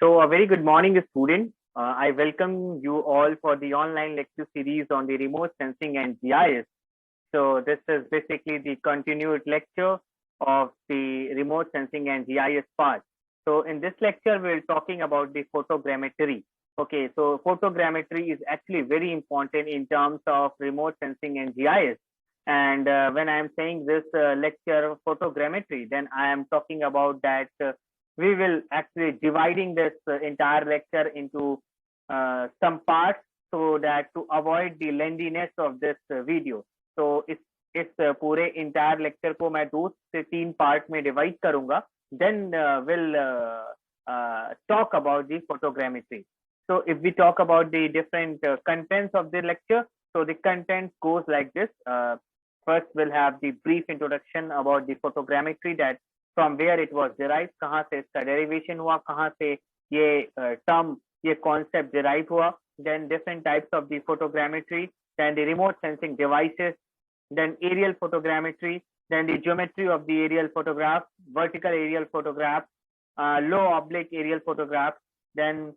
So, a very good morning, student. I welcome you all for the online lecture series on the remote sensing and GIS. So, this is basically the continued lecture of the remote sensing and GIS part. So, in this lecture, we're talking about the photogrammetry. Okay, so photogrammetry is actually very important in terms of remote sensing and GIS. And when I'm saying this lecture photogrammetry, then I am talking about that we will actually dividing this entire lecture into some parts so that to avoid the lengthiness of this video. So इस पूरे entire lecture को मैं 2 से 3 part में divide करूंगा. Then we'll talk about the photogrammetry. So if we talk about the different contents of the lecture, so the content goes like this. First, we'll have the brief introduction about the photogrammetry, that from where it was derived, कहाँ से इसका derivation हुआ, कहाँ से ये term, ये concept derive हुआ. Then different types of the photogrammetry, then the remote sensing devices, then aerial photogrammetry, then the geometry of the aerial photograph, vertical aerial photograph, low oblique aerial photograph, then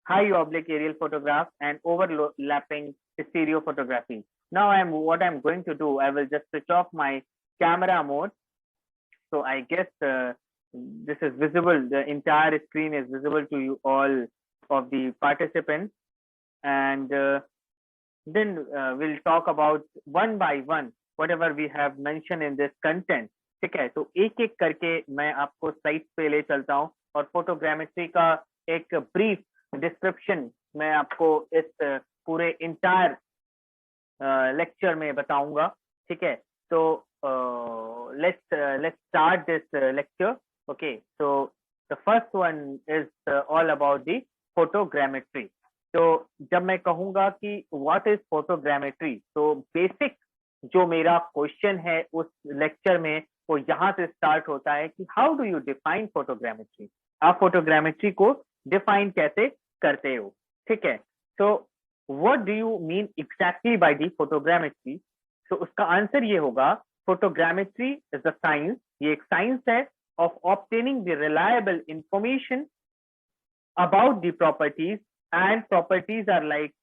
high oblique aerial photograph, and overlapping stereo photography. Now what I'm going to do, I will just switch off my camera mode. So I guess this is visible, the entire screen is visible to you all of the participants. And then we'll talk about one by one whatever we have mentioned in this content. ठीक है, तो एक एक करके मैं आपको slide पे ले चलता हूँ और फोटोग्रामेट्री का एक ब्रीफ डिस्क्रिप्शन मैं आपको इस पूरे इंटायर लेक्चर में बताऊंगा. ठीक है, तो let's start this lecture. Okay, so the first one is all about the photogrammetry. तो जब मैं कहूंगा कि what is photogrammetry, तो बेसिक जो मेरा क्वेश्चन है उस लेक्चर में वो यहाँ से स्टार्ट होता है कि how do you define photogrammetry. आप फोटोग्रामेट्री को डिफाइन कैसे करते हो. ठीक है, तो what do you mean exactly by the photogrammetry. तो उसका आंसर ये होगा, फोटोग्रामेट्री इज द साइंस, ये एक साइंस है of obtaining the reliable information about the properties. And properties are like,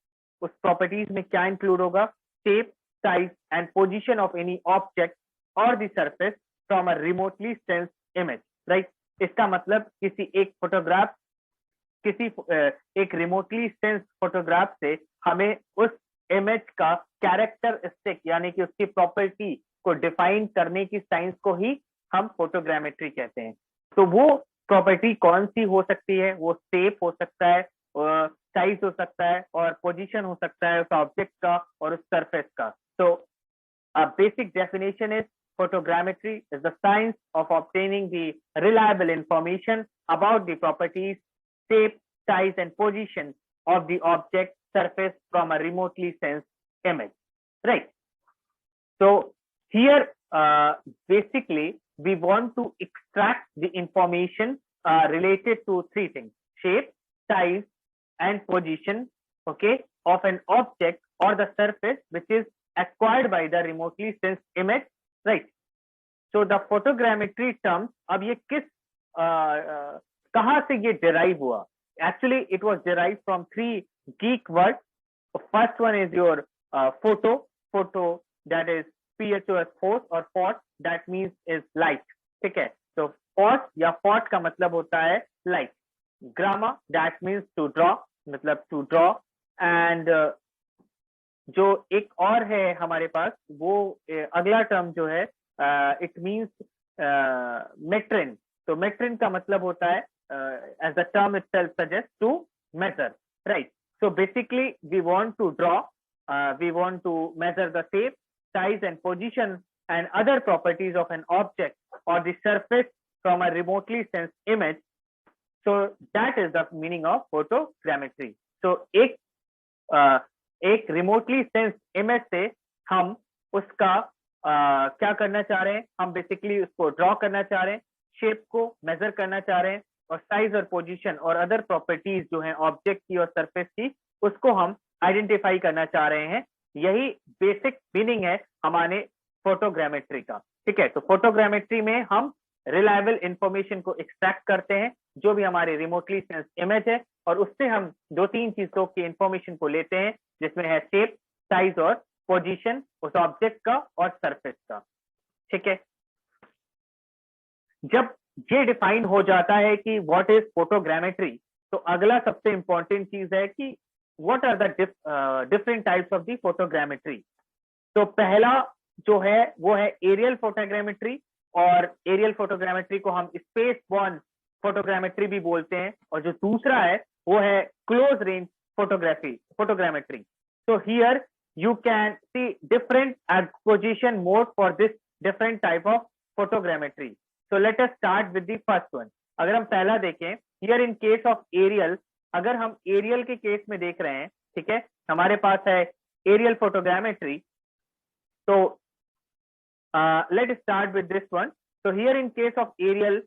उस प्रॉपर्टीज में क्या इंक्लूड होगा, shape, size and position of any object और the surface from a remotely sensed image. Right, इसका मतलब किसी एक फोटोग्राफ, किसी एक रिमोटली सेंस फोटोग्राफ से हमें उस इमेज का कैरेक्टरिस्टिक यानी कि उसकी प्रॉपर्टी को डिफाइन करने की साइंस को ही हम फोटोग्रामेट्री कहते हैं. तो वो प्रॉपर्टी कौन सी हो सकती है, वो शेप हो सकता है, साइज हो सकता है और पोजीशन हो सकता है उस ऑब्जेक्ट का और उस सरफेस का. तो basic definition is photogrammetry is the science of obtaining the reliable information about the properties, shape, size and position of the object surface from a remotely sensed image. Right, so here basically we want to extract the information related to three things: shape, size and position, okay, of an object or the surface which is acquired by the remotely sensed image. Right, so the photogrammetry term, अब ये किस कहाँ से ये derive हुआ. Actually it was derived from three Greek words. First one is your photo, that is PHOS, phos or phot, that means is light. ठीक है, तो phos या phot का मतलब होता है light. Gramma, that means to draw, मतलब to draw. And जो एक और है हमारे पास, वो अगला टर्म जो है इट मींस मेट्रिन. तो मेट्रिन का मतलब होता है as the term itself suggest to measure. Right, so basically we want to draw, we want to measure the shape, size and position and other properties of an object और the surface from a remotely sensed image. So that is the meaning of photogrammetry. तो एक remotely sensed image से हम उसका क्या करना चाह रहे हैं, हम बेसिकली उसको ड्रॉ करना चाह रहे हैं, शेप को मेजर करना चाह रहे हैं और साइज और पोजीशन और अदर प्रॉपर्टीज जो हैं ऑब्जेक्ट की और सरफेस की, उसको हम आइडेंटिफाई करना चाह रहे हैं. यही बेसिक मीनिंग है हमारे फोटोग्रामेट्री का. ठीक है, तो फोटोग्रामेट्री में हम रिलायबल इंफॉर्मेशन को एक्सट्रैक्ट करते हैं जो भी हमारे रिमोटली सेंस इमेज है, और उससे हम दो तीन चीजों की इंफॉर्मेशन को लेते हैं, जिसमें है शेप, साइज और पोजीशन उस ऑब्जेक्ट का और सरफेस का। ठीक है, जब ये डिफाइन हो जाता है कि व्हाट इज फोटोग्रामेट्री, तो अगला सबसे इंपॉर्टेंट चीज है कि what are the different types of the photogrammetry. तो पहला जो है वो है एरियल फोटोग्रामेट्री, और एरियल फोटोग्रामेट्री को हम स्पेस बॉर्न फोटोग्रामेट्री भी बोलते हैं, और जो दूसरा है वो है close range photogrammetry. So here you can see different exposition mode for this different type of photogrammetry. So let us start with the first one. अगर हम पहला देखें, here in case of aerial, अगर हम aerial के case में देख रहे हैं, ठीक है, हमारे पास है aerial photogrammetry. So let's start with this one. So here in case of aerial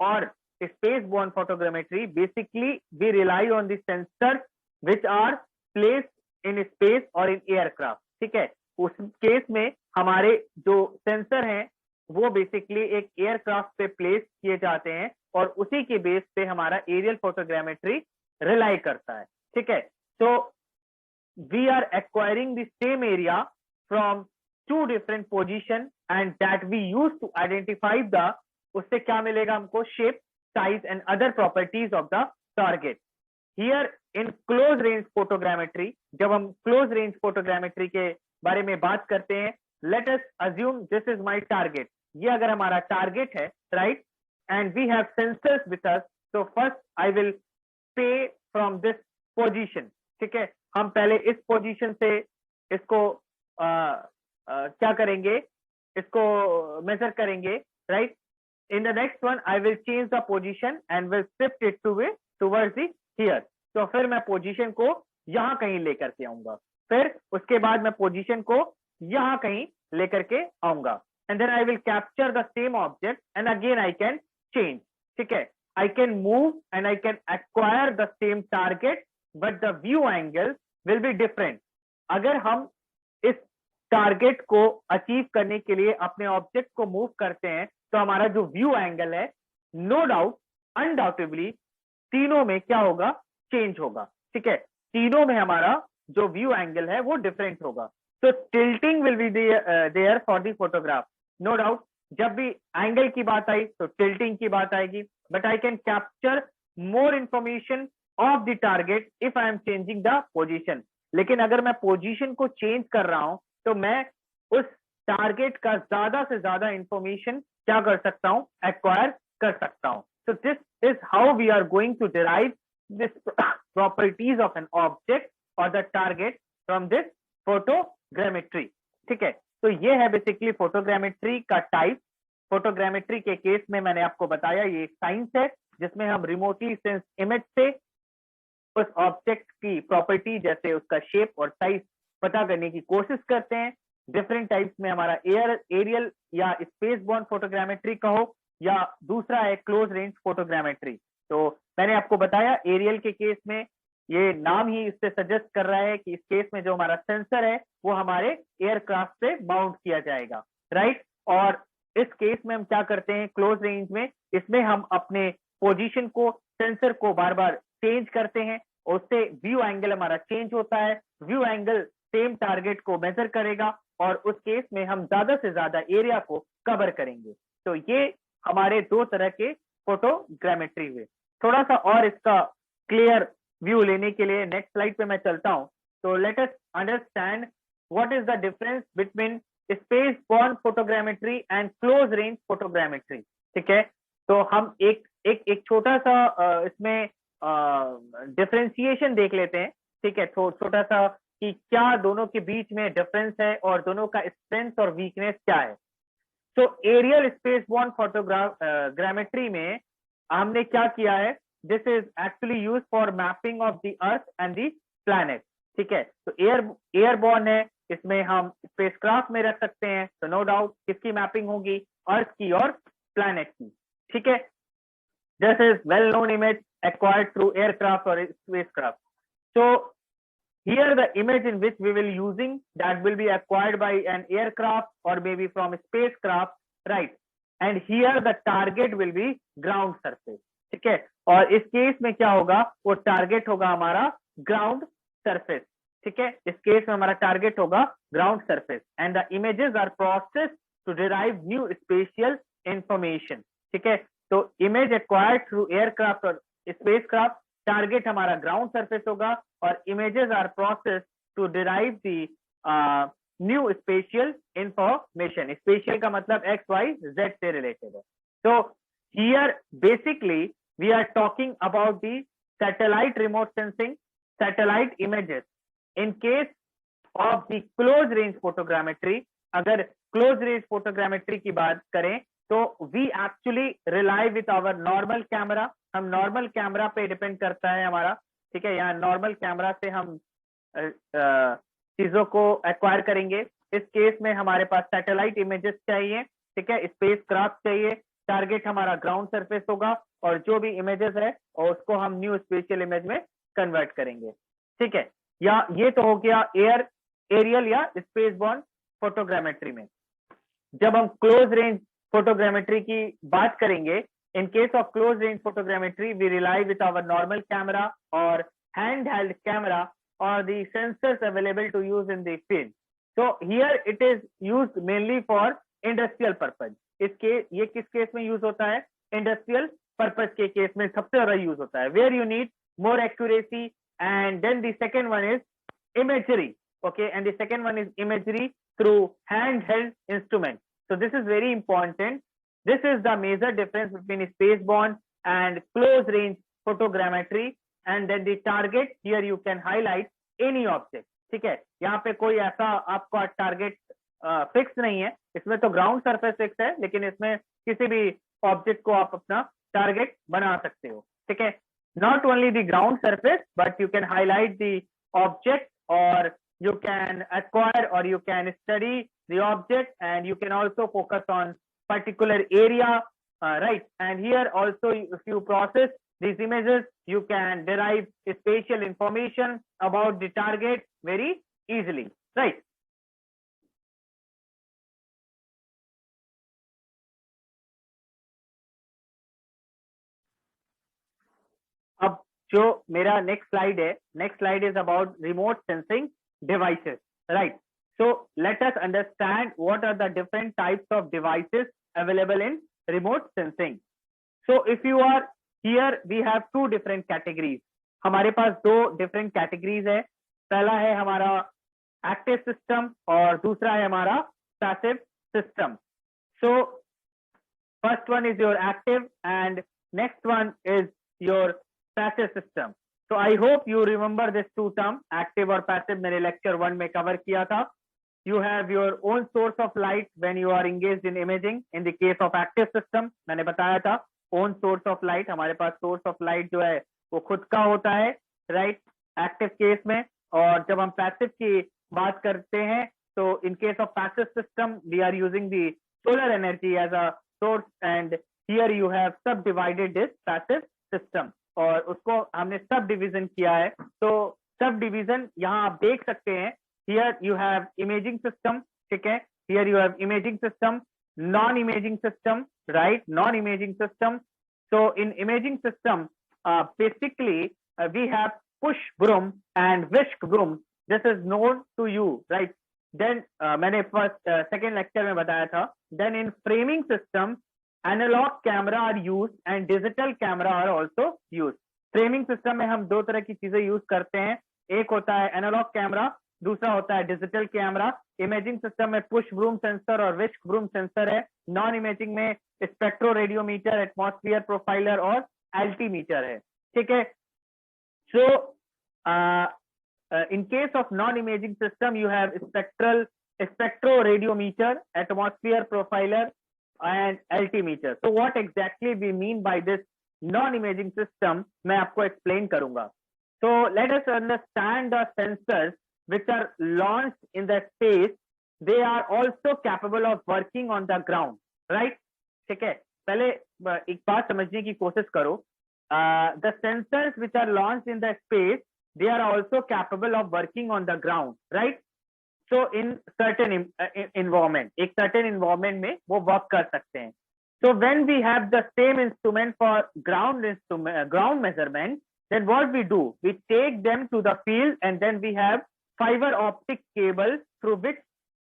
or space-borne photogrammetry, basically we rely on the sensors which are placed in space और इन एयरक्राफ्ट। ठीक है, उस केस में हमारे जो sensor हैं वो basically एक एयरक्राफ्ट पे प्लेस किए जाते हैं, और उसी के बेस पे हमारा एरियल फोटोग्रामेट्री रिलाई करता है। ठीक है, तो we are acquiring the same area from two different position and that we use to identify the, उससे क्या मिलेगा हमको, shape, size and other properties of the target. Here in close range photogrammetry, जब हम क्लोज रेंज फोटोग्रामेट्री के बारे में बात करते हैं, let us assume this is my target, ये अगर हमारा टारगेट है, right, and we have sensors with us, तो first I will pay from this position. ठीक है, हम पहले इस पोजीशन से इसको क्या करेंगे, इसको मेजर करेंगे, right. In the next one I will change the position and will shift it towards the here. तो फिर मैं पोजीशन को यहां कहीं लेकर के आऊंगा, फिर उसके बाद मैं पोजीशन को यहां कहीं लेकर के आऊंगा, and then I will capture the same object and again I can change. ठीक है, I can move and I can acquire the same target but the view angle will be different. अगर हम इस टारगेट को achieve करने के लिए अपने ऑब्जेक्ट को मूव करते हैं, तो हमारा जो व्यू एंगल है, नो डाउट, अनडाउटेबली तीनों में क्या होगा, चेंज होगा। ठीक है, तीनों में हमारा जो व्यू एंगल है वो डिफरेंट होगा। तो tilting will be there for the photograph, no doubt. जब भी एंगल की बात आई तो टिल्टिंग की बात आएगी, but I can capture more information of the target if I am changing the position. लेकिन अगर मैं पोजीशन को चेंज कर रहा हूं, तो मैं उस टारगेट का ज्यादा से ज्यादा इंफॉर्मेशन क्या कर सकता हूं, एक्वायर कर सकता हूं। So this is how we are going to derive this properties of an object or the target from this photogrammetry. ठीक है, तो ये है बेसिकली फोटोग्रामेट्री का टाइप। फोटोग्रामेट्री के केस में मैंने आपको बताया ये एक साइंस है जिसमें हम रिमोटली सेंस इमेज से उस ऑब्जेक्ट की प्रॉपर्टी जैसे उसका शेप और साइज पता करने की कोशिश करते हैं। डिफरेंट टाइप्स में हमारा एरियल या स्पेस बॉर्न फोटोग्रामेट्री कहो, या दूसरा है क्लोज रेंज फोटोग्रामेट्री। तो मैंने आपको बताया एरियल के केस में ये नाम ही इससे सजेस्ट कर रहा है कि इस केस में जो हमारा सेंसर है वो हमारे एयरक्राफ्ट से माउंट किया जाएगा, राइट। और इस केस में हम क्या करते हैं क्लोज रेंज में, इसमें हम अपने पोजीशन को, सेंसर को बार बार चेंज करते हैं, उससे व्यू एंगल हमारा चेंज होता है। व्यू एंगल सेम टारगेट को मेजर करेगा और उस केस में हम ज्यादा से ज्यादा एरिया को कवर करेंगे। तो ये हमारे दो तरह के फोटोग्रामेट्री हुए। थोड़ा सा और इसका क्लियर व्यू लेने के लिए नेक्स्ट स्लाइड पे मैं चलता हूं। तो late us understand what is the difference between space born photogrammetry and close range photogrammetry. ठीक है, तो हम एक छोटा सा इसमें डिफरेंशिएशन देख लेते हैं। ठीक है, छोटा सा कि क्या दोनों के बीच में डिफरेंस है और दोनों का स्ट्रेंथ और वीकनेस क्या है। तो एरियल स्पेस बॉर्न फोटोग्रामेट्री में हमने क्या किया है, this is actually use for mapping of the earth and the planet. ठीक है, तो एयरबॉर्न है, इसमें हम स्पेसक्राफ्ट में रख सकते हैं। तो नो डाउट किसकी मैपिंग होगी, अर्थ की और प्लैनेट की। ठीक है, this is well known image acquired through aircraft or spacecraft. So here the image in which we will using that will be acquired by an aircraft or maybe from a spacecraft, right? And here the target will be ground surface. ठीक है। और इस case में क्या होगा, वो target होगा हमारा ग्राउंड सरफेस। ठीक है, इस केस में हमारा टारगेट होगा ground surface and the images are processed to derive new spatial information. ठीक है, तो इमेज एक्वायर्ड थ्रू एयरक्राफ्ट और स्पेसक्राफ्ट, टारगेट हमारा ग्राउंड सरफेस होगा और images are processed to derive the new spatial information. Spatial का मतलब एक्स वाई जेड से रिलेटेड है। तो here basically we are talking about the satellite remote sensing, satellite images. In case of the close range photogrammetry, अगर close range photogrammetry की बात करें तो we actually rely with our normal camera, हम normal camera पे depend करता है हमारा। ठीक है, यहाँ normal camera से हम चीजों को एक्वायर करेंगे। इस केस में हमारे पास सैटेलाइट इमेजेस चाहिए। ठीक है, स्पेस क्राफ्ट चाहिए, टारगेट हमारा ग्राउंड सरफेस होगा और जो भी इमेजेस है और उसको हम न्यू स्पेशियल इमेज में कन्वर्ट करेंगे। ठीक है, या ये तो हो गया एरियल या स्पेस बॉर्न फोटोग्रामेट्री में। जब हम क्लोज रेंज फोटोग्रामेट्री की बात करेंगे, in case of close range photogrammetry we rely with our normal camera और हैंड हेल्ड कैमरा और the sensors available to use in the field. So here it is used mainly for industrial purpose. ये किस case में use होता है, industrial purpose के case में सबसे ज्यादा यूज होता है, where you need more accuracy. And then the second one is imagery, okay, and the second one is imagery through handheld instrument. So this is very important. This is the major difference between spaceborne and close range photogrammetry. And then the target, here you can highlight any object. ठीक है, यहाँ पे कोई ऐसा आपका target fix नहीं है, इसमें तो ग्राउंड सरफेस फिक्स है, लेकिन इसमें किसी भी ऑब्जेक्ट को आप अपना टारगेट बना सकते हो। ठीक है, not only the ground surface but you can highlight the object or you can acquire or you can study the object and you can also focus on particular area, right? And here also if you process these images you can derive spatial information about the target very easily, right? अब जो मेरा next slide है, next slide is about remote sensing devices, right? So let us understand what are the different types of devices available in remote sensing. So if you are here we have two different categories. हमारे पास दो different categories है, पहला है हमारा active system और दूसरा है हमारा passive system. So first one is your active and next one is your passive system. So I hope you remember this two term, active और passive, मेरे lecture 1 में cover किया था। You have your own source of light when you are engaged in imaging. In the case of active system, मैंने बताया था own source of light, हमारे पास source of light जो है वो खुद का होता है, right? Active case में। और जब हम passive की बात करते हैं तो in case of passive system we are using the solar energy as a source and here you have subdivided this passive system और उसको हमने सब डिवीजन किया है। तो सब डिवीजन यहाँ आप देख सकते हैं, here you have imaging system, ठीक है, here you have imaging system, non imaging system, right, non imaging system. So in imaging system basically we have push broom and whisk broom, this is known to you, right? Then मैंने first second lecture में बताया था, then in framing system analog camera are use and digital camera are also use. Framing system में हम दो तरह की चीजें यूज करते हैं, एक होता है एनालॉग कैमरा, दूसरा होता है डिजिटल कैमरा। इमेजिंग सिस्टम में पुश ब्रूम सेंसर और विस्क ब्रूम सेंसर है, नॉन इमेजिंग में स्पेक्ट्रो रेडियोमीटर, एटमॉस्फेयर प्रोफाइलर और एल्टीमीटर है। ठीक है, सो in case of non-imaging system you have spectroradiometer, atmosphere profiler and altimeter. So what exactly we mean by this non-imaging system मैं आपको explain करूंगा। So let us understand the sensors which are launched in the space, they are also capable of working on the ground, right? ठीक है, पहले एक बात समझने की कोशिश करो, the sensors which are launched in the space they are also capable of working on the ground, right? So in certain environment, एक certain environment में वो work कर सकते हैं। So when we have the same instrument for ground measurement, then what we do, we take them to the field and then we have fiber optic cable through which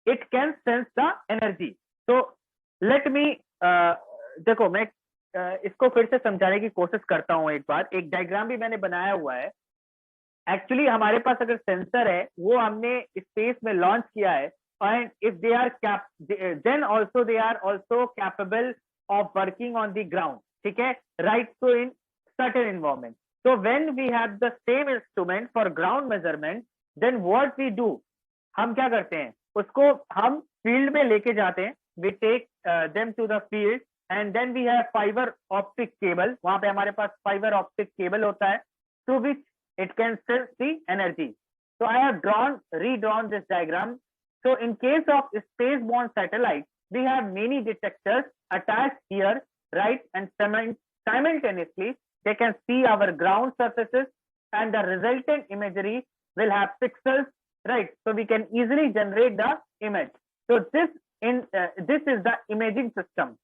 it can sense the energy. So let me देखो मैं इसको फिर से समझाने की कोशिश करता हूँ एक बार. एक डायग्राम भी मैंने बनाया हुआ है. एक्चुअली हमारे पास अगर सेंसर है वो हमने स्पेस में लॉन्च किया है, and if they are then also they are also capable of working on the ground. ठीक है, right? So in certain environment, so when we have the same instrument for ground measurement, then what we do, हम क्या करते हैं, उसको हम field में लेके जाते हैं. We take them to the field and then we have fiber optic cable. वहां पे हमारे पास fiber optic cable होता है through which it can sense the energy. So I have redrawn this diagram. So in case of space-borne satellites, we have many detectors attached here, right? And simultaneously, they can see our ground surfaces, and the resultant imagery will have pixels, right? So we can easily generate the image. So this is the imaging system.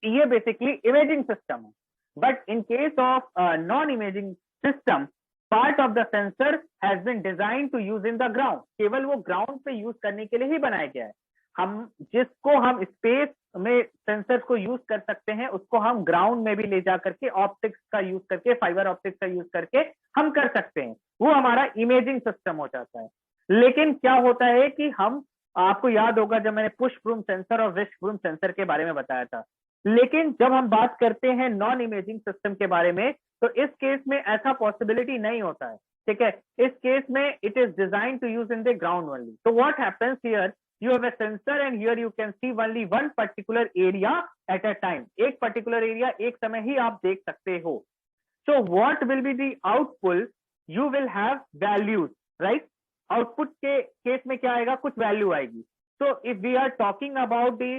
ये basically imaging system. But in case of non-imaging system, part of the sensor has been designed to use in the ground. केवल वो ground पे use करने के लिए ही बनाया गया है. हम जिसको हम स्पेस में सेंसर्स को यूज कर सकते हैं उसको हम ग्राउंड में भी ले जा करके ऑप्टिक्स का यूज करके, फाइबर ऑप्टिक्स का यूज करके हम कर सकते हैं. वो हमारा इमेजिंग सिस्टम हो जाता है. लेकिन क्या होता है कि हम, आपको याद होगा जब मैंने पुश ब्रूम सेंसर और विस्क ब्रूम सेंसर के बारे में बताया था, लेकिन जब हम बात करते हैं नॉन इमेजिंग सिस्टम के बारे में, तो इस केस में ऐसा पॉसिबिलिटी नहीं होता है. ठीक है, इस केस में it is design to use in the ground only. तो what happens here, you have a sensor and here you can see only one particular area at a time. एक particular area एक समय ही आप देख सकते हो. So what will be the output? You will have values, right? Output के case में क्या आएगा, कुछ वैल्यू आएगी. So if we are talking about the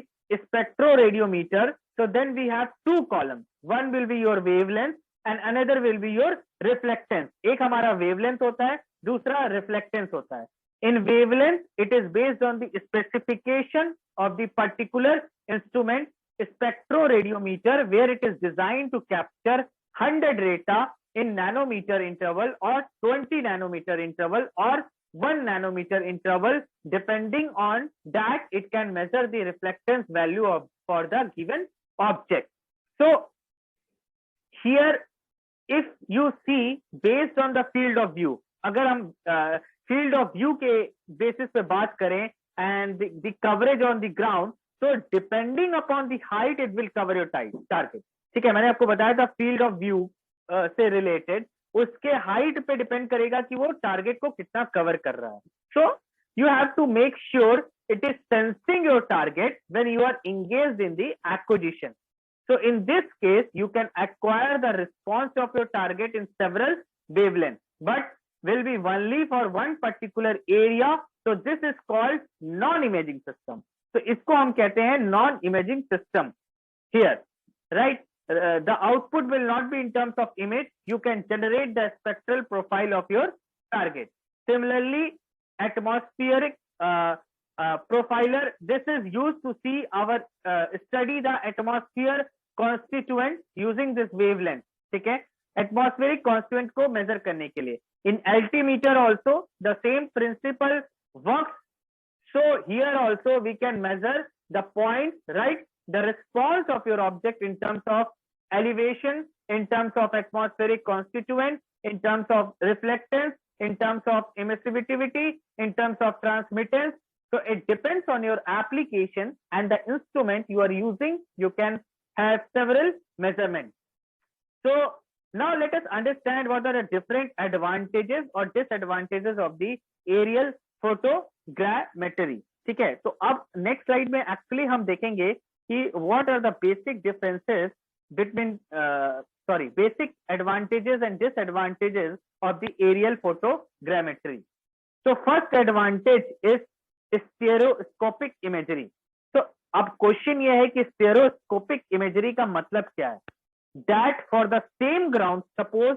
spectroradiometer, so then we have two columns. One will be your wavelength and another will be your reflectance. एक हमारा wavelength होता है, दूसरा reflectance होता है. In wavelength, it is based on the specification of the particular instrument, spectroradiometer, where it is designed to capture 100 data in nanometer interval or 20 nanometer interval or 1 nanometer interval. Depending on that, it can measure the reflectance value for the given object. So here, if you see based on the field of view, अगर हम field of view के basis पे बात करें and the coverage on the ground, तो depending upon the height it will cover your target. ठीक है, मैंने आपको बताया था फील्ड ऑफ व्यू से रिलेटेड, उसके हाइट पे डिपेंड करेगा कि वो टारगेट को कितना कवर कर रहा है. So you have to make sure it is sensing your target when you are engaged in the acquisition. So in this case, you can acquire the response of your target in several wavelengths, but will be only for one particular area. So this is called non-imaging system. So इसको हम कहते हैं non-imaging system here, right? The output will not be in terms of image. You can generate the spectral profile of your target. Similarly, atmospheric profiler, this is used to see our study the atmosphere constituent using this wavelength. ठीक है, atmospheric constituent को measure करने के लिए. In altimeter also the same principle works. So here also we can measure the points, right? The response of your object in terms of elevation, in terms of atmospheric constituent, in terms of reflectance, in terms of emissivity, in terms of transmittance. So it depends on your application and the instrument you are using. You can have several measurements. So now let us understand what are the different advantages or disadvantages of the aerial photogrammetry. ठीक है, तो अब next slide में actually हम देखेंगे कि what are the basic differences between basic advantages and disadvantages of the aerial photogrammetry. So first advantage is stereoscopic imagery. तो अब क्वेश्चन ये है कि stereoscopic imagery का मतलब क्या है. That for the same ground, suppose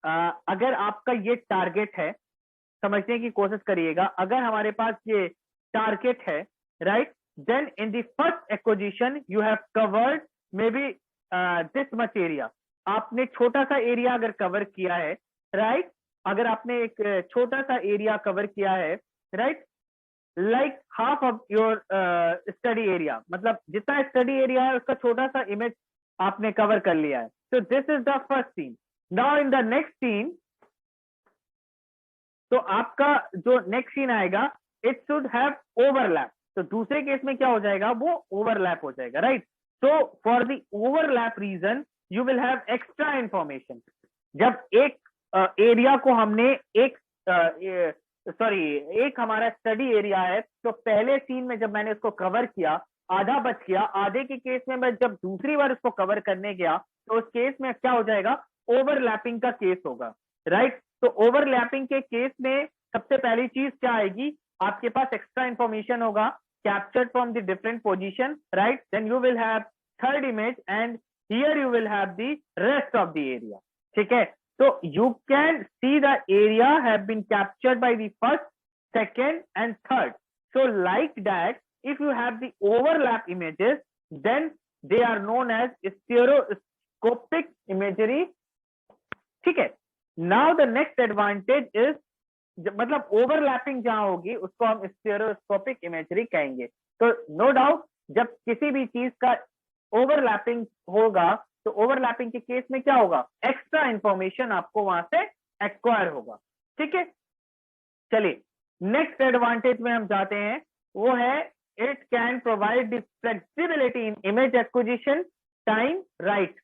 अगर आपका ये टारगेट है, समझने की कोशिश करिएगा, अगर हमारे पास ये टारगेट है, right? Then in the first acquisition you have covered may be this much area. आपने छोटा सा एरिया अगर कवर किया है, राइट, अगर आपने एक छोटा सा एरिया कवर किया है, right, like half of your study area, मतलब जितना स्टडी एरिया है उसका छोटा सा इमेज आपने कवर कर लिया है। तो this is the first scene. Now in the next scene, तो आपका जो नेक्स्ट सीन आएगा, इट शुड हैव ओवरलैप। तो दूसरे केस में क्या हो जाएगा, वो ओवरलैप हो जाएगा, राइट। तो for the overlap region you will have extra information. जब एक एरिया को हमने एक एक हमारा स्टडी एरिया है, तो पहले सीन में जब मैंने इसको कवर किया, आधा बच गया, आधे के केस में मैं जब दूसरी बार इसको कवर करने गया, तो उस केस में क्या हो जाएगा, ओवरलैपिंग का केस होगा, राइट। तो ओवरलैपिंग के केस में सबसे पहली चीज क्या आएगी, आपके पास एक्स्ट्रा इंफॉर्मेशन होगा captured from the different position, right. Then you will have third image and here you will have the rest of the area, ठीक है। So you can see the area have been captured by the first, second and third. So like that, if you have the overlap images, then they are known as stereoscopic imagery, ठीक है। Now the next advantage is, मतलब overlapping जहां होगी उसको हम stereoscopic imagery कहेंगे। तो no doubt जब किसी भी चीज का ओवरलैपिंग होगा, तो ओवरलैपिंग के केस में क्या होगा, एक्स्ट्रा इंफॉर्मेशन आपको वहां से एक्वायर होगा, ठीक है। चलिए नेक्स्ट एडवांटेज में हम जाते हैं, वो है it can provide the flexibility in image acquisition time, right.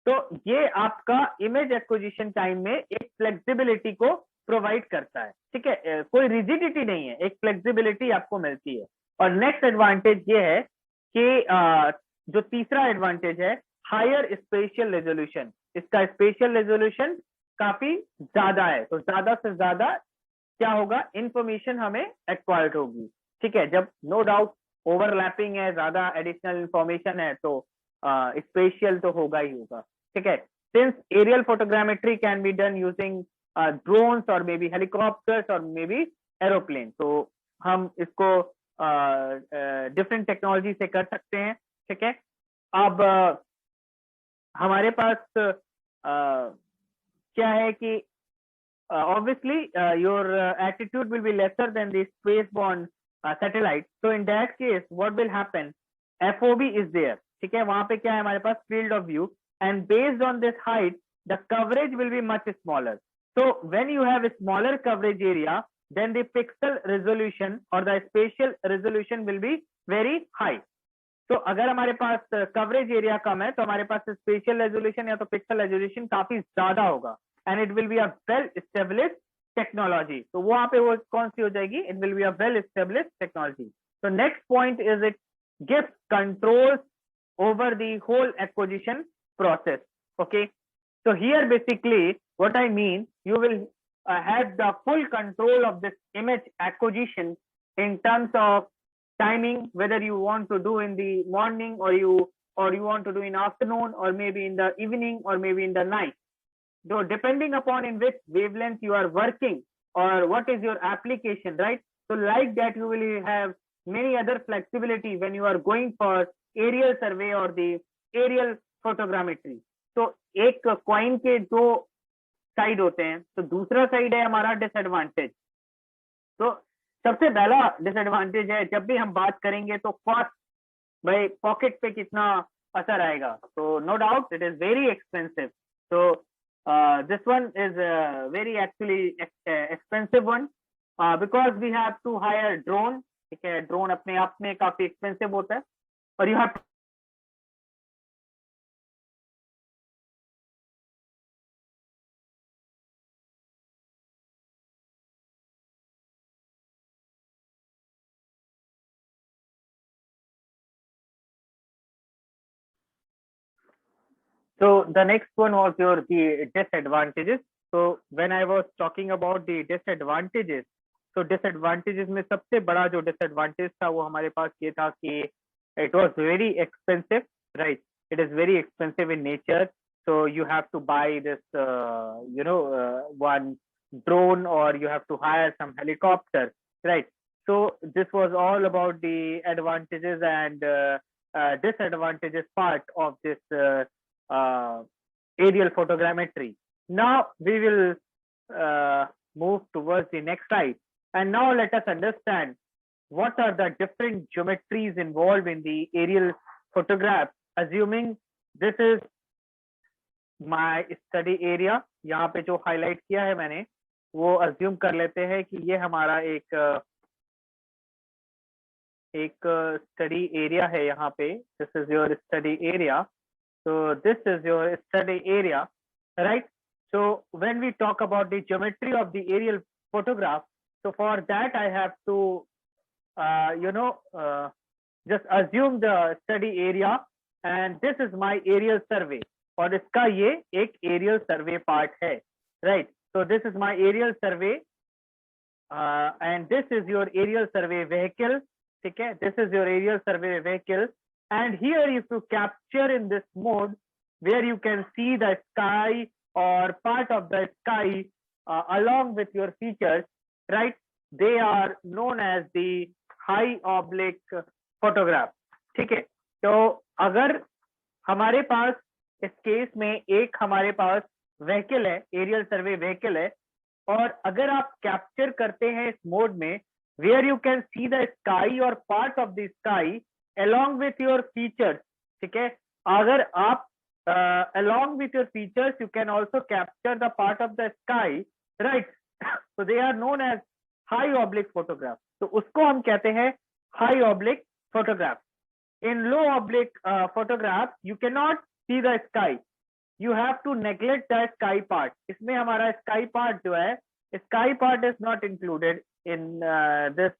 तो ये आपका इमेज एक्विजिशन टाइम में एक फ्लेक्सिबिलिटी को प्रोवाइड करता है, ठीक है। कोई रिजिडिटी नहीं है, एक फ्लेक्सिबिलिटी आपको मिलती है। और नेक्स्ट एडवांटेज ये है कि जो तीसरा एडवांटेज है, हायर स्पेशियल रेजोल्यूशन। इसका स्पेशियल रेजोल्यूशन काफी ज्यादा है, तो ज्यादा से ज्यादा क्या होगा, इंफॉर्मेशन हमें एक्वायर्ड होगी, ठीक है। जब नो डाउट ओवरलैपिंग है, ज्यादा एडिशनल इंफॉर्मेशन है, तो स्पेशियल तो होगा ही होगा, ठीक है। Since aerial photogrammetry can be done using drones or maybe helicopters or maybe aeroplane, तो हम इसको डिफरेंट टेक्नोलॉजी से कर सकते हैं, ठीक है। अब हमारे पास क्या है कि obviously your attitude will be lesser than the space-borne satellite, so in that case what will happen, FOV is there, ठीक है। वहां पे क्या है, हमारे पास field of view, and based on this height the coverage will be much smaller. So when you have a smaller coverage area, then the pixel resolution or the spatial resolution will be very high. तो अगर हमारे पास coverage area कम है, तो हमारे पास special resolution या तो pixel resolution काफी ज्यादा होगा, and it will be a well established technology. तो वहां पे वो कौन सी हो जाएगी, it will be a well established technology. तो next point is it gives controls over the whole acquisition process, okay। so here basically what I mean, you will have the full control of this image acquisition in terms of timing, whether you want to do in the morning or you want to do in afternoon or maybe in the evening or maybe in the night, though depending upon in which wavelength you are working or what is your application, right। so like that you will have many other flexibility when you are going for aerial survey और the aerial photogrammetry. तो एक coin के दो side होते हैं, तो दूसरा side है हमारा डिसएडवांटेज। तो सबसे पहला डिसएडवांटेज है, जब भी हम बात करेंगे तो कॉस्ट, भाई पॉकेट पे कितना असर आएगा, तो no doubt it is very expensive. तो this one is very actually expensive one because we have to hire drone, ठीक है। ड्रोन अपने आप में काफी एक्सपेंसिव होता है, और you have so the next one was the disadvantages. So when I was talking about the disadvantages, तो disadvantages में सबसे बड़ा जो disadvantage था वो हमारे पास ये था कि it was very expensive, right। it is very expensive in nature, so you have to buy this one drone or you have to hire some helicopter, right। so this was all about the advantages and disadvantageous part of this aerial photogrammetry. Now we will move towards the next slide, and now let us understand what are the different geometries involved in the aerial photograph. Assuming this is my study area, यहाँ पे जो highlight किया है मैंने वो assume कर लेते हैं कि ये हमारा एक study area है यहाँ पे. This is your study area. So this is your study area, right? So when we talk about the geometry of the aerial photograph, so for that I have to just assume the study area, and this is my aerial survey, और इसका ये एक aerial survey part है, right? So this is my aerial survey, and this is your aerial survey vehicle, ठीक है? This is your aerial survey vehicle, and here if you capture in this mode where you can see the sky or part of the sky along with your features, right? They are known as the high oblique photograph, ठीक है? तो अगर हमारे पास इस case में एक हमारे पास vehicle है, एरियल सर्वे व्हीकल है, और अगर आप कैप्चर करते हैं इस मोड में where you can see the sky और part of the sky along with your features, ठीक है? अगर आप along with your features you can also capture the part of the sky, right? So they are known as high oblique photograph. तो उसको हम कहते हैं high oblique photograph. In low oblique photograph you cannot see the sky, you have to neglect the sky part. इसमें हमारा sky part जो है, sky part is not included in this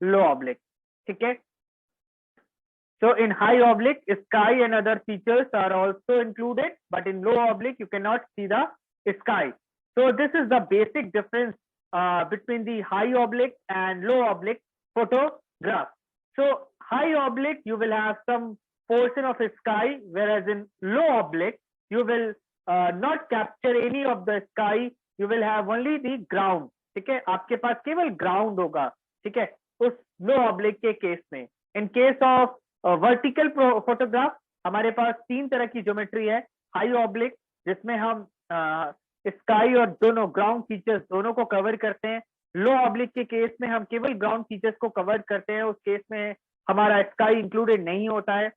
low oblique, ठीक है? So in high oblique, sky and other features are also included, but in low oblique, you cannot see the sky. So this is the basic difference between the high oblique and low oblique photograph. So high oblique, you will have some portion of sky, whereas in low oblique, you will not capture any of the sky. You will have only the ground. ठीक है? आपके पास केवल ground होगा, ठीक है? उस low oblique के case में. In case of vertical photograph हमारे पास तीन तरह की ज्योमेट्री है. हाई ऑब्लिक जिसमें हम स्काई और दोनों ग्राउंड फीचर्स दोनों को कवर करते हैं. लो ऑब्लिक के केस में हम केवल ग्राउंड फीचर्स को कवर करते हैं, उस केस में हमारा स्काई इंक्लूडेड नहीं होता है.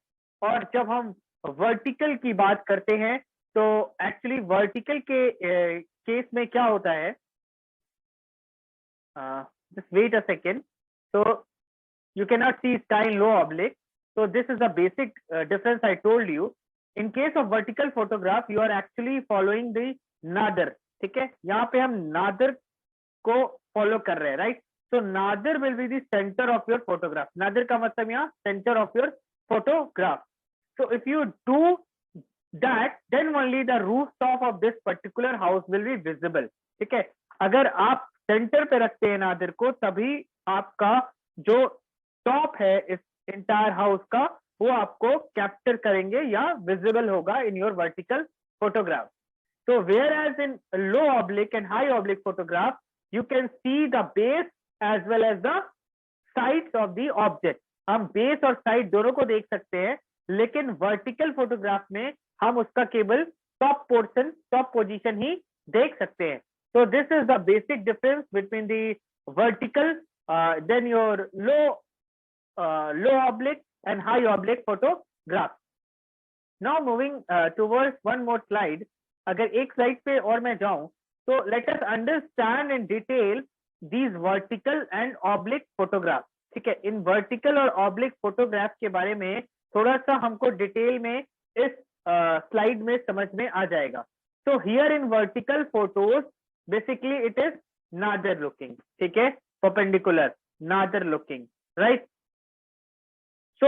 और जब हम वर्टिकल की बात करते हैं तो एक्चुअली वर्टिकल के केस में क्या होता है, just wait a second. So you cannot see sky in low oblique. So this is the basic difference I told you. In case of vertical photograph, you are actually following the nadir. ठीक है? यहाँ पे हम nadir को follow कर रहे हैं, right? So nadir will be the center of your photograph. Nadir का मतलब यहाँ center of your photograph. So if you do that, then only the rooftop of this particular house will be visible. ठीक है? अगर आप center पे रखते हैं nadir को, तभी आपका जो टॉप है इस इंटायर हाउस का वो आपको कैप्चर करेंगे या विजिबल होगा in your vertical photograph. So whereas in low oblique and high oblique photograph, you can see the base as well as the sides of the object. हम base और side दोनों को देख सकते हैं, लेकिन वर्टिकल फोटोग्राफ में हम उसका केवल टॉप पोर्शन, टॉप पोजीशन ही देख सकते हैं. So this is the basic difference between the vertical, then your low oblique and high oblique photograph. Now moving towards one more slide. अगर एक स्लाइड पे और मैं जाऊं तो let us understand in detail these vertical and oblique photograph. ठीक है? इन vertical और oblique photograph के बारे में थोड़ा सा हमको डिटेल में इस स्लाइड में समझ में आ जाएगा. So here in vertical photos, basically it is nadir looking. ठीक है? Perpendicular, nadir looking, right? So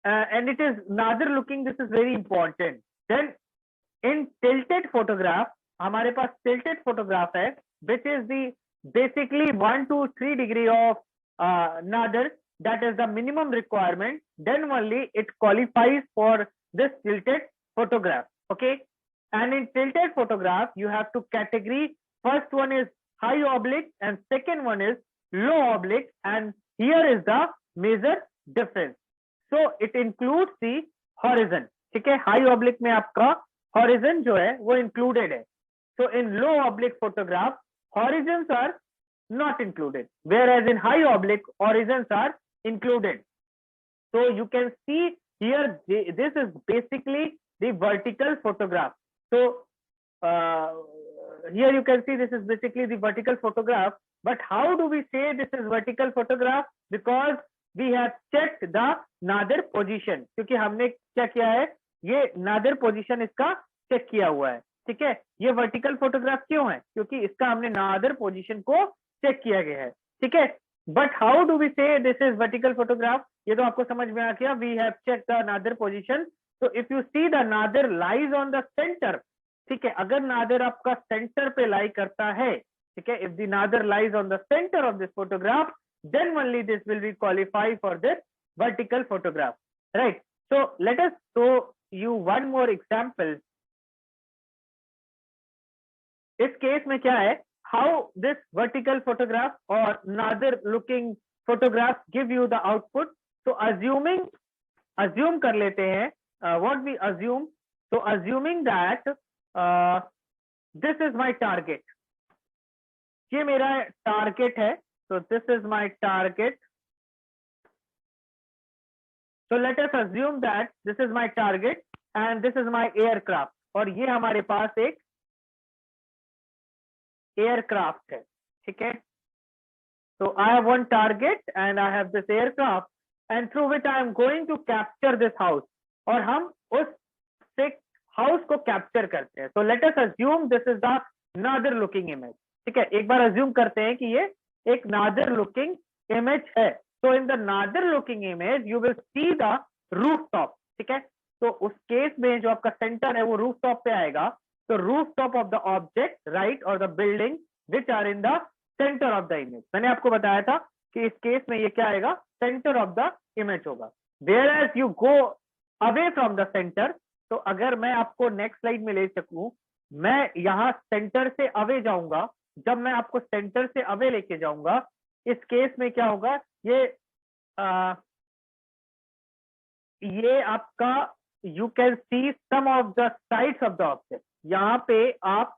and it is nadir looking. This is very important. Then in tilted photograph, हमारे पास tilted photograph है, which is the basically 1 to 3 degree of nadir. That is the minimum requirement. Then only it qualifies for this tilted photograph. Okay. And in tilted photograph, you have to category. First one is high oblique and second one is low oblique. And here is the major difference. So it includes the horizon, ठीक है, high oblique में आपका horizon जो है वो included है. So in low oblique photograph horizons are not included, whereas in high oblique horizons are included. So you can see here this is basically the vertical photograph. So here you can see this is basically the vertical photograph. But how do we say this is vertical photograph? Because we have checked the nadir position. क्योंकि हमने क्या किया है, ये Nadir position इसका check किया हुआ है, ठीक है. ये वर्टिकल फोटोग्राफ क्यों है? क्योंकि इसका हमने नादिर पोजीशन को चेक किया गया है, ठीक है. But how do we say this is vertical photograph? ये तो आपको समझ में आ गया. We have check the nadir position. So if you see the nadir lies on the centre, ठीक है, अगर नादिर आपका सेंटर पे लाई करता है, ठीक है, if the nadir lies on the centre of this photograph, then only this will be qualify for this vertical photograph, right? So let us show you one more example. इस केस में क्या है, how this vertical photograph or nadir looking photograph give you the output. So assume कर लेते हैं, what we assume, so assuming that this is my target, ये मेरा target है. So this is my target. So let us assume that this is my target and this is my aircraft. और ये हमारे पास एक aircraft है, ठीक है. So I have one target and I have this aircraft and through which I am going to capture this house. और हम उस से हाउस को कैप्चर करते हैं. So let us assume this is the nadir looking image, ठीक है. एक बार assume करते हैं कि ये एक नादिर लुकिंग इमेज है. So in the nadir looking image you will see the roof top, ठीक है. तो उस केस में जो आपका सेंटर है वो रूफ टॉप पे आएगा. तो roof top of the object, right, और the building which are in the centre of the image. मैंने आपको बताया था कि इस केस में ये क्या आएगा, सेंटर ऑफ द इमेज होगा. Whereas you go away from the centre, तो अगर मैं आपको नेक्स्ट स्लाइड में ले सकूं, मैं यहाँ सेंटर से अवे जाऊंगा. जब मैं आपको सेंटर से अवे लेके जाऊंगा, इस केस में क्या होगा, ये आपका you can see some of the sides of the object. यहाँ पे आप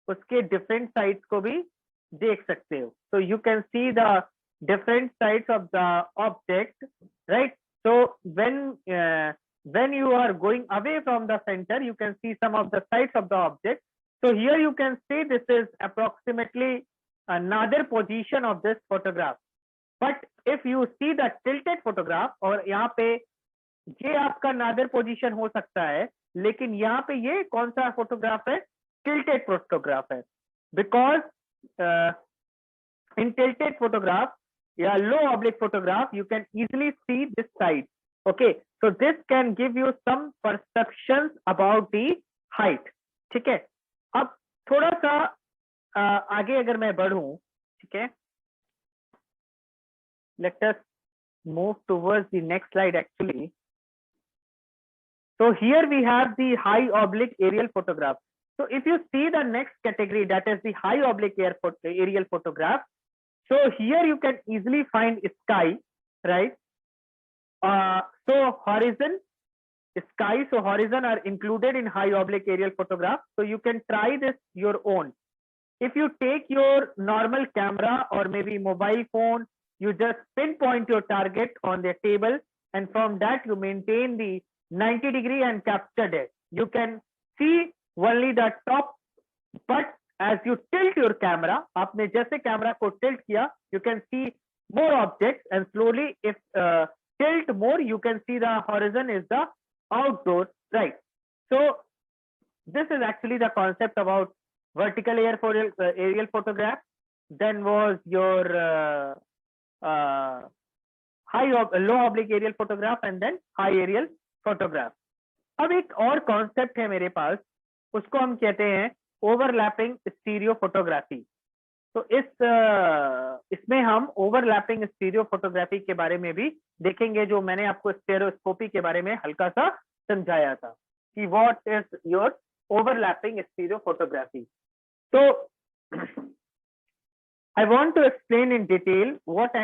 उसके डिफरेंट साइड्स को भी देख सकते हो. So you can see the different sides of the object, right. So when you are going away from the center, you can see some of the sides of the object. So here you can see this is approximately another position of this photograph. But if you see the tilted photograph, और यहाँ पे ये आपका Nadar position हो सकता है, लेकिन यहाँ पे ये कौन सा फोटोग्राफ है, tilted photograph है. Because in tilted photograph या low oblique photograph you can easily see this side. Okay, so this can give you some perceptions about the height, ठीक है. अब थोड़ा सा आगे अगर मैं बढ़ूं, ठीक है, let us move towards the next slide actually. So here we have the high oblique aerial photograph. So if you see the next category, that is the high oblique aerial photograph. So here you can easily find sky, right? So horizon, sky, so horizon are included in high oblique aerial photograph. So you can try this your own. If you take your normal camera or maybe mobile phone, you just pinpoint your target on the table, and from that you maintain the 90 degree and capture it. You can see only the top, but as you tilt your camera, आपने जैसे camera को tilt किया, you can see more objects, and slowly if tilt more, you can see the horizon is the outdoor, right? So this is actually the concept about vertical aerial photograph. Then was your low oblique aerial photograph, and then high aerial photograph. अब एक और concept है मेरे पास, उसको हम कहते हैं overlapping stereo photography. तो इसमें हम ओवरलैपिंग स्टीरियो फोटोग्राफी के बारे में भी देखेंगे, जो मैंने आपको स्टेरियोस्कोपी के बारे में हल्का सा समझाया था कि what is your overlapping stereo photography. तो I want to explain in detail what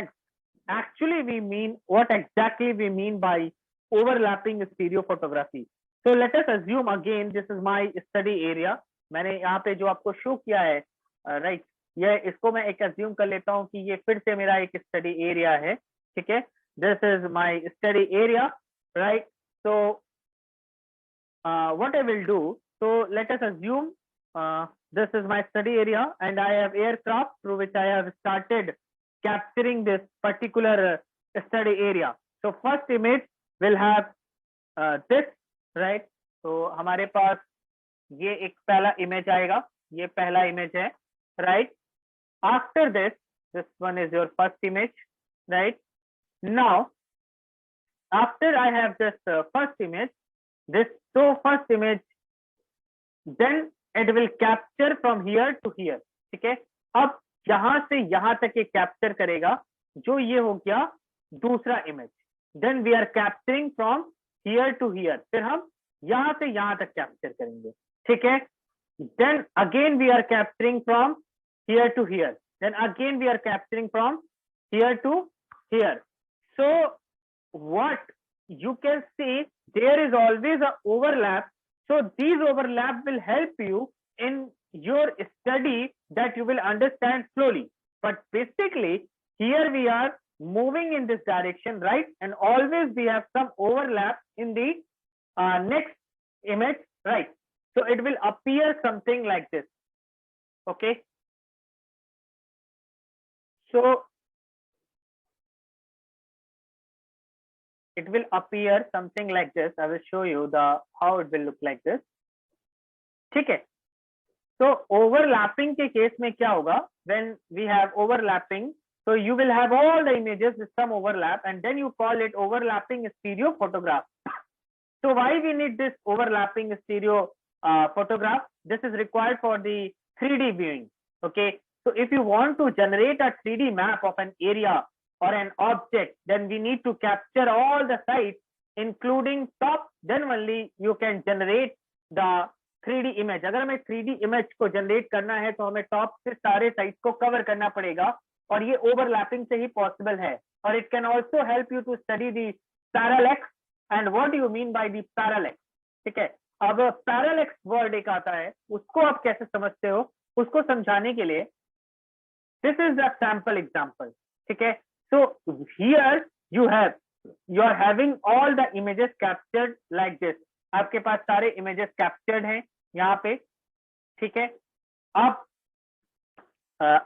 actually we mean, what exactly we mean by overlapping stereo photography. So let us assume again this is my study area. मैंने यहाँ पे जो आपको show किया है right, ये इसको मैं एक assume कर लेता हूँ कि ये फिर से मेरा एक study area है, ठीक है. This is my study area, right? So what I will do, so let us assume this is my study area and I have aircraft through which I have started capturing this particular study area. So first image will have this, right? So हमारे पास ये एक पहला image आएगा, ये पहला image है, right? After this one is your first image, right? Now after I have this first image, first image, then it will capture from here to here, ठीक है. अब यहाँ से यहाँ तक ये कैप्चर करेगा, जो ये हो गया दूसरा image. Then we are capturing from here to here, फिर हम यहाँ से यहाँ तक कैप्चर करेंगे, ठीक है. Then again we are capturing from here to here, then again we are capturing from here to here. So what you can see, there is always an overlap. So these overlap will help you in your study, that you will understand slowly. But basically here we are moving in this direction, right? And always we have some overlap in the next image, right? So it will appear something like this, okay? So it will appear something like this. I will show you how it will look like this, ठीक है. So overlapping के case में क्या होगा, when we have overlapping, so you will have all the images with some overlap and then you call it overlapping stereo photograph. So why we need this overlapping stereo photograph? This is required for the 3D viewing, okay. So if you want to generate a 3D map of an area or an object, then we need to capture all the sites including top, then only you can generate the 3D image. अगर हमें 3D image को generate करना है तो हमें top से सारे sites को cover करना पड़ेगा, और ये overlapping से ही possible है. और it can also help you to study the parallax. And what do you mean by the parallax? ठीक है. अब parallax word एक आता है, उसको आप कैसे समझते हो, उसको समझाने के लिए this is the sample example, ठीक है. So here you are having all the images captured like this. आपके पास सारे images captured हैं यहाँ पे, ठीक है. अब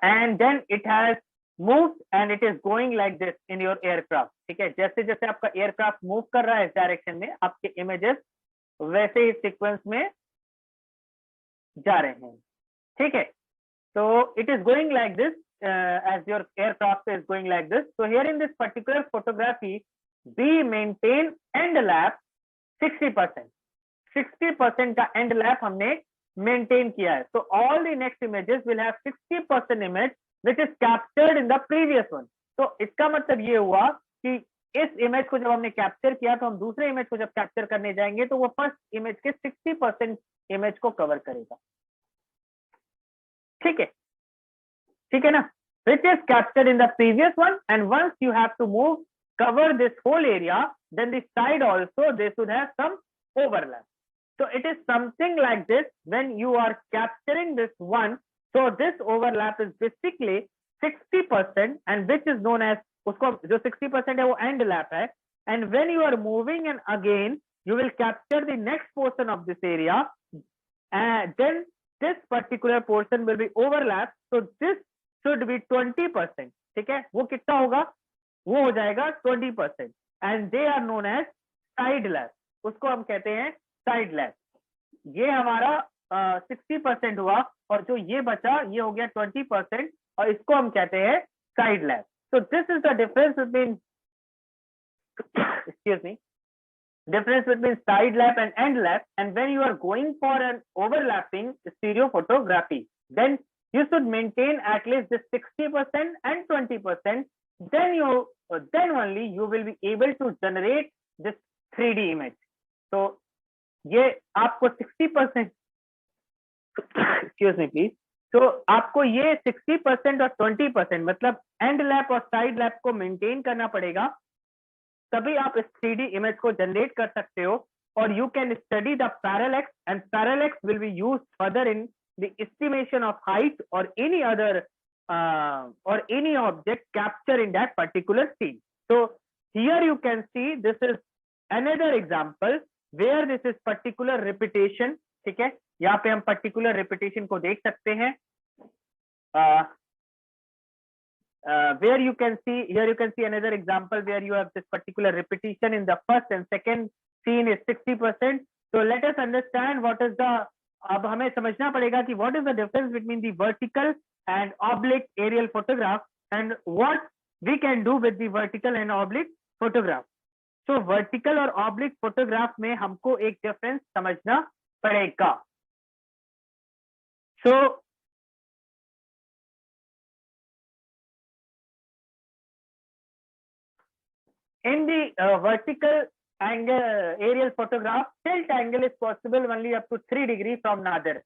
and then it has moved and it is going like this in your aircraft, ठीक है. जैसे जैसे आपका aircraft move कर रहा है इस direction में, आपके images वैसे ही sequence में जा रहे हैं, ठीक है. So it is going like this. As your aircraft is going like this. So here in this particular photography, we maintain end lap 60%. 60% का end lap हमने maintain किया है. So all the next images will have 60% image which is captured in the previous one. So इसका मतलब ये हुआ कि इस image को जब हमने capture किया तो हम दूसरे image को जब capture करने जाएंगे तो वो first image के 60% image को cover करेगा, ठीक है. ठीक है ना, which is captured in the previous one, and once you have to move, cover this whole area, then the side also they should have some overlap. So it is something like this when you are capturing this one. So this overlap is basically 60%, and which is known as, उसको जो 60% है वो end lap है. And when you are moving and again you will capture the next portion of this area, and then this particular portion will be overlap. So this should be 20%, ठीक है. वो कितना होगा, वो हो जाएगा 20%, and they are known as side lap. उसको हम कहते हैं side lap. ये हमारा 60% हुआ और जो ये बचा ये हो गया 20%, और इसको हम कहते हैं side lap. So this is the difference between excuse me, difference between side lap and end lap. And when you are going for an overlapping stereo photography, then you should maintain at least this 60% and 20%. Then only you will be able to generate this 3D image. So ये आपको 60% excuse me please, तो आपको ये 60% और 20% मतलब and lap और side lap को maintain करना पड़ेगा, तभी आप इस 3D इमेज को जनरेट कर सकते हो। और you can study the parallax, and parallax will be used further in the estimation of height और any other or any object captured in that particular scene. So here you can see this is another example where this is particular repetition. ठीक है, यहाँ पे हम particular repetition को देख सकते हैं, where you can see, here you can see another example where you have this particular repetition in the first and second scene is 60%. So let us understand what is the, अब हमें समझना पड़ेगा कि what is the difference between the vertical and oblique aerial photograph and what we can do with the vertical and oblique photograph. So vertical और oblique photograph में हमको एक difference समझना पड़ेगा. So in the vertical angle aerial photograph, tilt angle is possible only up to 3 degree from nadir.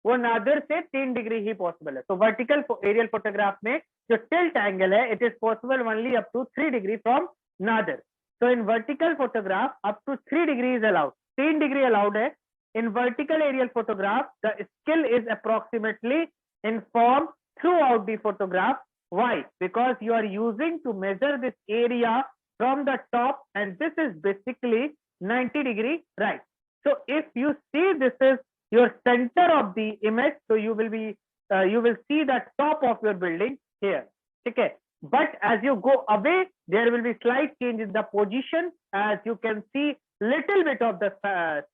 वो नादर से 3 degree ही possible है. तो वर्टिकल एरियल फोटोग्राफ में जो टिल्ट एंगल है, it is possible only up to 3 degree from nadir. So in vertical photograph up to 3 degree is allowed. 3 degree allowed है. In vertical aerial photograph, the scale is approximately informed throughout the photograph. Why? Because you are using to measure this area from the top, and this is basically 90 degree right. So if you see this is your center of the image, so you will be you will see the top of your building here. Okay, but as you go away, there will be slight change in the position, as you can see little bit of the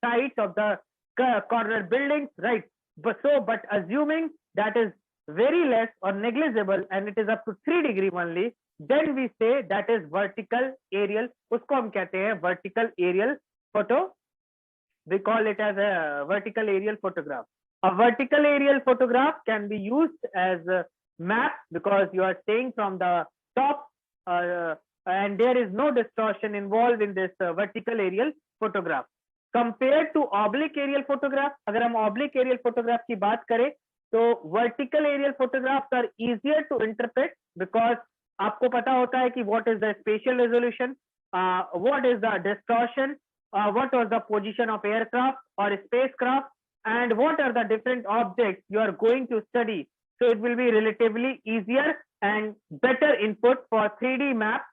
sides of the corner buildings, right? But assuming that is very less or negligible and it is up to 3 degree only, then we say that is vertical aerial. उसको हम कहते हैं vertical aerial photo. We call it as a vertical aerial photograph. A vertical aerial photograph can be used as a map because you are staying from the top and there is no distortion involved in this vertical aerial photograph. Compared to oblique aerial photograph, अगर हम oblique aerial photograph की बात करें, तो vertical aerial photographs are easier to interpret because आपको पता होता है कि what is the spatial resolution, what is the distortion, what was the position of aircraft or spacecraft, and what are the different objects you are going to study. So it will be relatively easier and better input for 3D map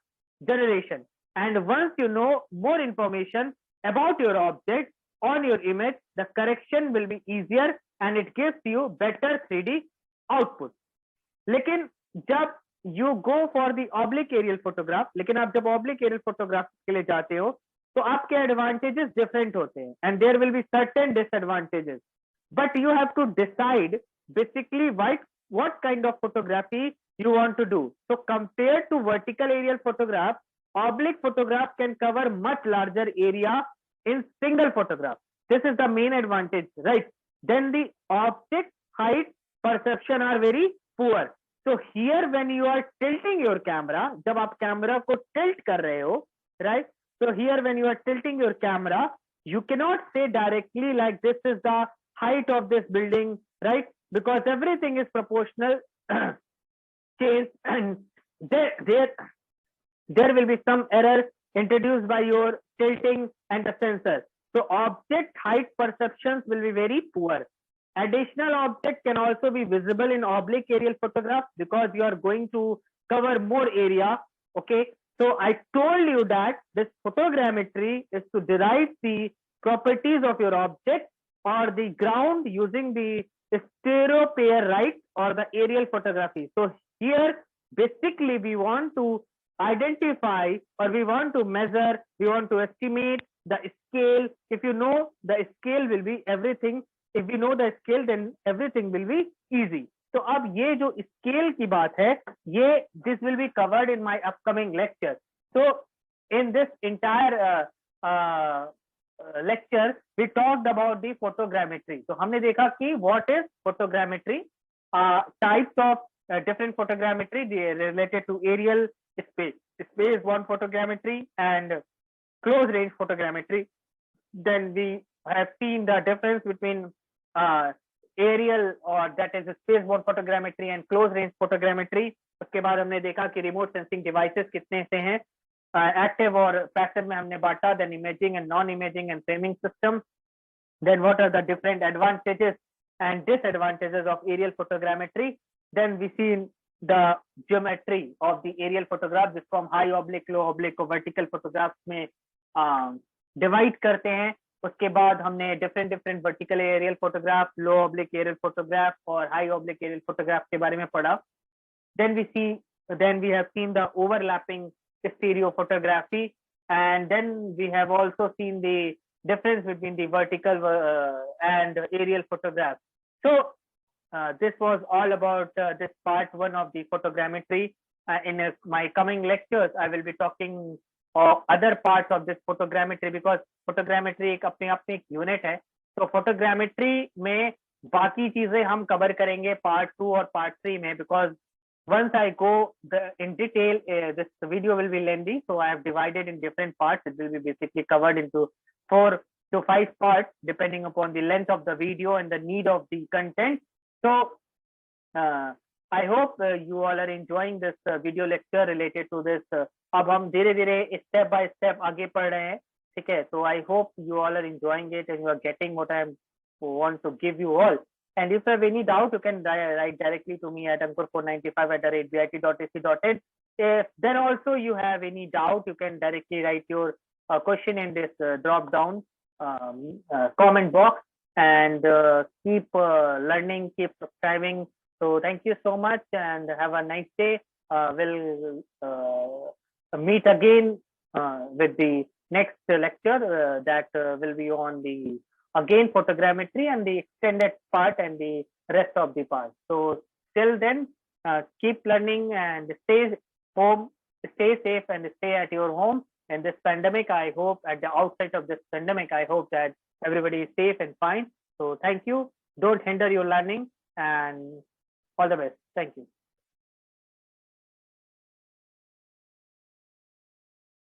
generation. And once you know more information about your object on your image, the correction will be easier and it gives you better 3D output. लेकिन जब you go for the oblique aerial photograph, लेकिन आप जब oblique aerial photograph के लिए जाते हो, तो आपके एडवांटेजेस डिफरेंट होते हैं and there will be certain disadvantages, but you have to decide basically what kind of photography you want to do. So compared to vertical aerial photograph, oblique photograph can cover much larger area in single photograph. This is the main advantage, right? Then the object height perception are very poor. So here when you are tilting your camera, जब आप camera को tilt कर रहे हो, right? So here when you are tilting your camera, you cannot say directly like this is the height of this building, right? Because everything is proportional change, and there will be some error introduced by your tilting and the sensor. So object height perceptions will be very poor. Additional object can also be visible in oblique aerial photograph because you are going to cover more area. Okay, so I told you that this photogrammetry is to derive the properties of your object or the ground using the stereo pair, right, or the aerial photography. So here basically we want to identify, or we want to measure, we want to estimate the scale. If you know the scale, will be everything. If we know the scale, then everything will be easy. तो अब ये जो scale की बात है, ये this will be covered in my upcoming lecture. So in this entire lecture we talked about the photogrammetry. तो हमने देखा कि what is photogrammetry, types of different photogrammetry, they are related to aerial, space one photogrammetry and close range photogrammetry. Then we have seen the difference between aerial और that is space borne photogrammetry and close range photogrammetry. उसके बाद हमने देखा कि remote sensing devices कितने से हैं, active और पैसिव में हमने बांटा, then imaging and non imaging and framing system, then what are the different advantages and disadvantages of aerial photogrammetry, then we see the geometry of the aerial photograph जिसको हम high oblique low oblique और vertical photographs में divide करते हैं। उसके बाद हमने different vertical aerial photograph, low oblique aerial photograph और high oblique aerial photograph के बारे में पढ़ा। then we have seen the overlapping stereo photography, and then we have also seen the difference between the vertical and aerial photograph. So this was all about this part 1 of the photogrammetry. In my coming lectures, I will be talking other parts of this photogrammetry, because photogrammetry एक अपने आप में एक unit है। तो photogrammetry में बाकी चीजें हम cover करेंगे part 2 और part 3 में, because once I go in detail, this video will be lengthy, so I have divided in different parts. It will be basically covered into 4 to 5 parts, depending upon the length of the video and the need of the content. So I hope you all are enjoying this video lecture related to this. अब हम धीरे धीरे step by step आगे पढ़ रहे हैं, ठीक है? So I hope you all are enjoying it and you are getting what I want to give you all. And if you have any doubt, you can write directly to me at ankur495@bit.ac.in. If then also you have any doubt, you can directly write your question in this drop down comment box, and keep learning, keep subscribing. So thank you so much and have a nice day. We'll meet again with the next lecture that will be on the again photogrammetry and the extended part and the rest of the part. So till then, keep learning and stay home, stay safe and stay at your home. In this pandemic, I hope at the outside of this pandemic, I hope that everybody is safe and fine. So thank you. Don't hinder your learning, and all the best. Thank you.